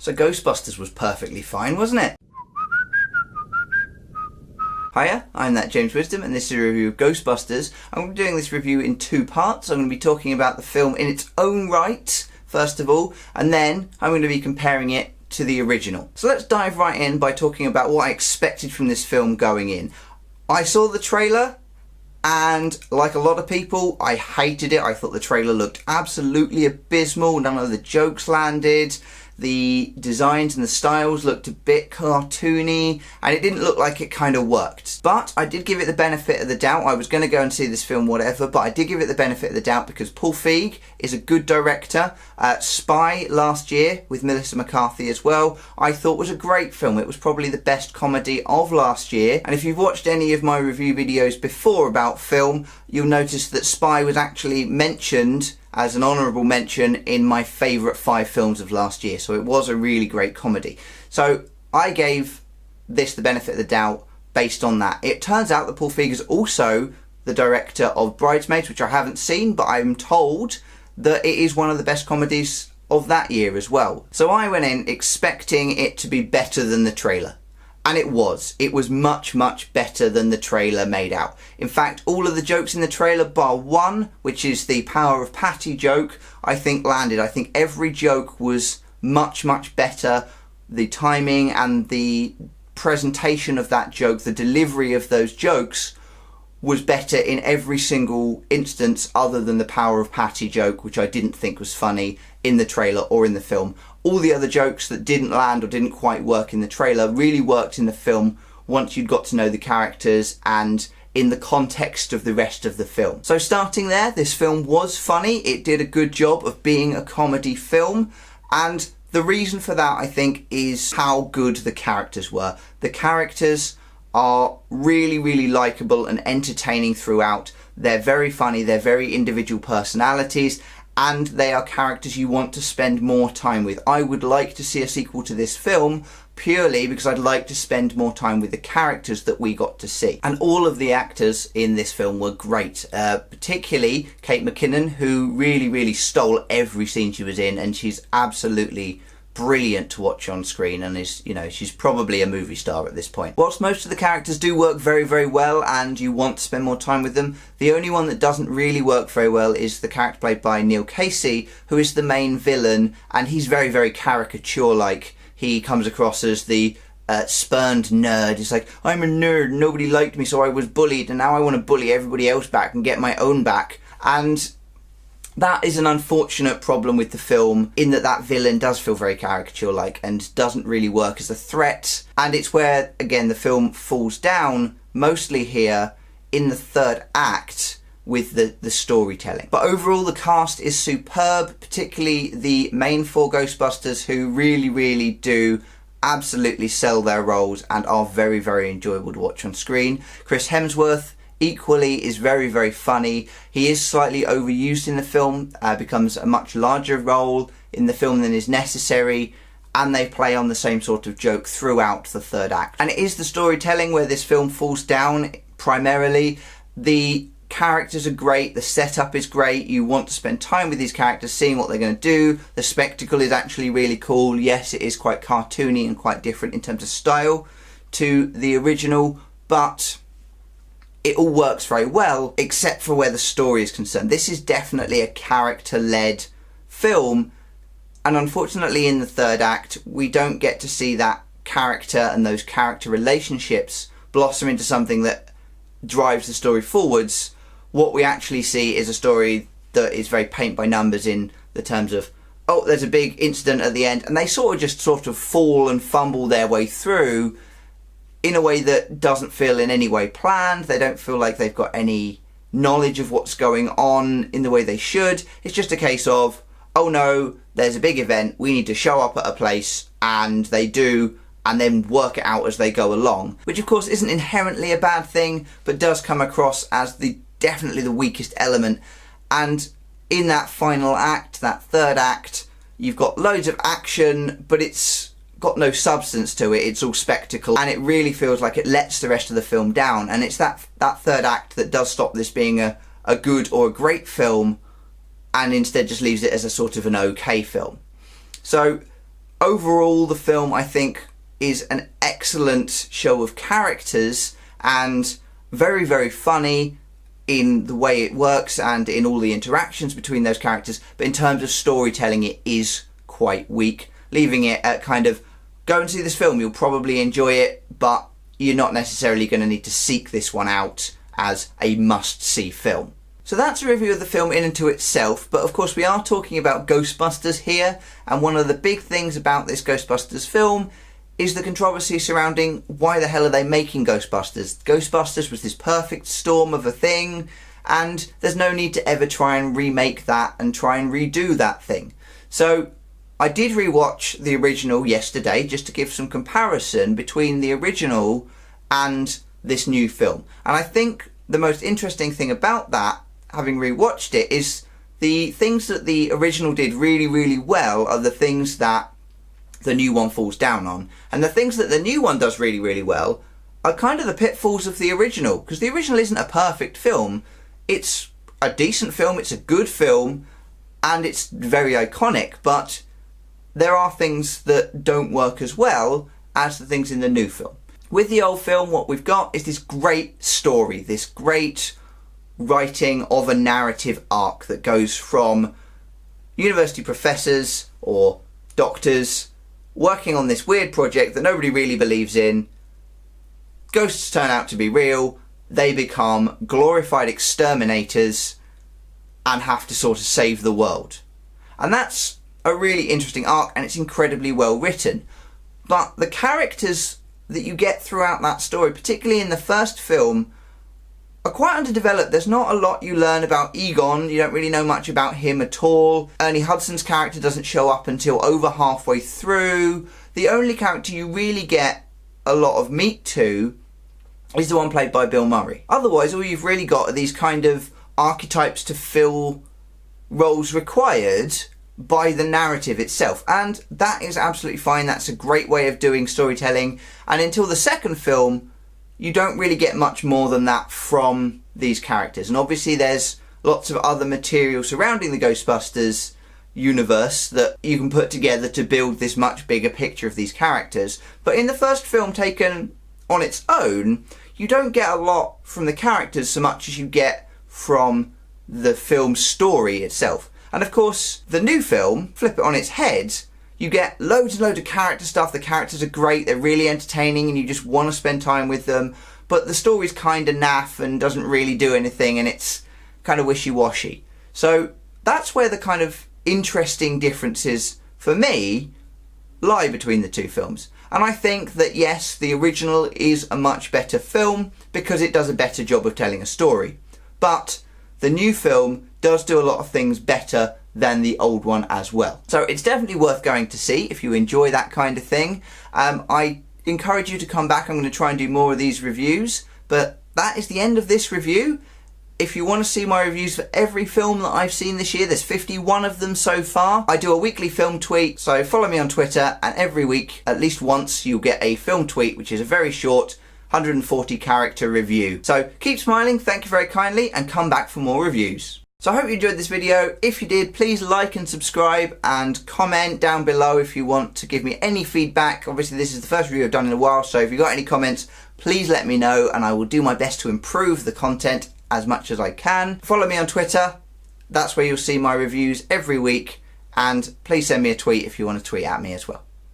So Ghostbusters was perfectly fine, wasn't it? Hiya, I'm ThaJaymsWisdom and this is a review of Ghostbusters. I'm going to be doing this review in two parts. I'm going to be talking about the film in its own right, first of all, and then I'm going to be comparing it to the original. So let's dive right in by talking about what I expected from this film going in. I saw the trailer and, like a lot of people, I hated it. I thought the trailer looked absolutely abysmal. None of the jokes landed. The designs and the styles looked a bit cartoony and it didn't look like it kind of worked. But I did give it the benefit of the doubt. I was going to go and see this film whatever, but I did give it the benefit of the doubt because Paul Feig is a good director. Spy last year with Melissa McCarthy as well, I thought was a great film. It was probably the best comedy of last year. And if you've watched any of my review videos before about film, you'll notice that Spy was actually mentioned as an honourable mention in my favourite 5 films of last year. So it was a really great comedy. So I gave this the benefit of the doubt based on that. It turns out that Paul Feig is also the director of Bridesmaids, which I haven't seen, but I'm told that it is one of the best comedies of that year as well. So I went in expecting it to be better than the trailer. And it was. It was much, much better than the trailer made out. In fact, all of the jokes in the trailer, bar one, which is the Power of Patty joke, I think landed. I think every joke was much, much better. The timing and the presentation of that joke, the delivery of those jokes, was better in every single instance other than the Power of Patty joke, which I didn't think was funny in the trailer or in the film. All the other jokes that didn't land or didn't quite work in the trailer really worked in the film once you'd got to know the characters and in the context of the rest of the film. So starting there, this film was funny. It did a good job of being a comedy film, and the reason for that, I think, is how good the characters were. The characters are really, really likeable and entertaining throughout. They're very funny, they're very individual personalities, and they are characters you want to spend more time with. I would like to see a sequel to this film purely because I'd like to spend more time with the characters that we got to see. And all of the actors in this film were great, particularly Kate McKinnon, who really, really stole every scene she was in, and she's absolutely brilliant to watch on screen and is, you know, she's probably a movie star at this point. Whilst most of the characters do work very, very well and you want to spend more time with them, the only one that doesn't really work very well is the character played by Neil Casey, who is the main villain, and he's very, very caricature-like. He comes across as the spurned nerd. He's like, I'm a nerd, nobody liked me so I was bullied and now I want to bully everybody else back and get my own back. And that is an unfortunate problem with the film, in that that villain does feel very caricature-like and doesn't really work as a threat. And it's where, again, the film falls down, mostly here in the third act, with the storytelling. But overall, the cast is superb, particularly the main 4 Ghostbusters, who really, really do absolutely sell their roles and are very, very enjoyable to watch on screen. Chris Hemsworth equally is very, very funny. He is slightly overused in the film, becomes a much larger role in the film than is necessary, and they play on the same sort of joke throughout the third act. And it is the storytelling where this film falls down primarily. The characters are great, the setup is great, you want to spend time with these characters, seeing what they're going to do. The spectacle is actually really cool. Yes, it is quite cartoony and quite different in terms of style to the original, but it all works very well, except for where the story is concerned. This is definitely a character-led film, and unfortunately in the third act, we don't get to see that character and those character relationships blossom into something that drives the story forwards. What we actually see is a story that is very paint by numbers in the terms of, oh, there's a big incident at the end, and they sort of fall and fumble their way through in a way that doesn't feel in any way planned. They don't feel like they've got any knowledge of what's going on in the way they should. It's just a case of, oh no, there's a big event, we need to show up at a place, and they do, and then work it out as they go along. Which of course isn't inherently a bad thing, but does come across as definitely the weakest element. And in that final act, that third act, you've got loads of action, but it's got no substance to it. It's all spectacle, and it really feels like it lets the rest of the film down. And it's that third act that does stop this being a good or a great film, and instead just leaves it as a sort of an okay film. So overall the film, I think, is an excellent show of characters and very, very funny in the way it works and in all the interactions between those characters. But in terms of storytelling, it is quite weak, leaving it at kind of, go and see this film, you'll probably enjoy it, but you're not necessarily going to need to seek this one out as a must-see film. So that's a review of the film in and to itself, but of course we are talking about Ghostbusters here, and one of the big things about this Ghostbusters film is the controversy surrounding why the hell are they making Ghostbusters? Ghostbusters was this perfect storm of a thing, and there's no need to ever try and remake that and try and redo that thing. So I did rewatch the original yesterday just to give some comparison between the original and this new film. And I think the most interesting thing about that, having rewatched it, is the things that the original did really, really well are the things that the new one falls down on. And the things that the new one does really, really well are kind of the pitfalls of the original. Because the original isn't a perfect film. It's a decent film, it's a good film, and it's very iconic, but there are things that don't work as well as the things in the new film. With the old film, what we've got is this great story, this great writing of a narrative arc that goes from university professors or doctors working on this weird project that nobody really believes in. Ghosts turn out to be real, they become glorified exterminators and have to sort of save the world. And that's a really interesting arc, and it's incredibly well written. But the characters that you get throughout that story, particularly in the first film, are quite underdeveloped. There's not a lot you learn about Egon. You don't really know much about him at all. Ernie Hudson's character doesn't show up until over halfway through. The only character you really get a lot of meat to is the one played by Bill Murray. Otherwise, all you've really got are these kind of archetypes to fill roles required by the narrative itself, and that is absolutely fine. That's a great way of doing storytelling, and until the second film you don't really get much more than that from these characters. And obviously there's lots of other material surrounding the Ghostbusters universe that you can put together to build this much bigger picture of these characters, but in the first film taken on its own, you don't get a lot from the characters so much as you get from the film's story itself. And of course, the new film, flip it on its head, you get loads and loads of character stuff. The characters are great, they're really entertaining, and you just want to spend time with them. But the story's kind of naff and doesn't really do anything, and it's kind of wishy-washy. So that's where the kind of interesting differences, for me, lie between the two films. And I think that yes, the original is a much better film because it does a better job of telling a story. But the new film does do a lot of things better than the old one as well. So it's definitely worth going to see if you enjoy that kind of thing. I encourage you to come back. I'm going to try and do more of these reviews, but that is the end of this review. If you want to see my reviews for every film that I've seen this year, there's 51 of them so far. I do a weekly film tweet, so follow me on Twitter, and every week, at least once, you'll get a film tweet, which is a very short 140 character review. So keep smiling, thank you very kindly, and come back for more reviews. So I hope you enjoyed this video. If you did, please like and subscribe and comment down below if you want to give me any feedback. Obviously this is the first review I've done in a while, so if you've got any comments, please let me know and I will do my best to improve the content as much as I can. Follow me on Twitter, that's where you'll see my reviews every week, and please send me a tweet if you want to tweet at me as well.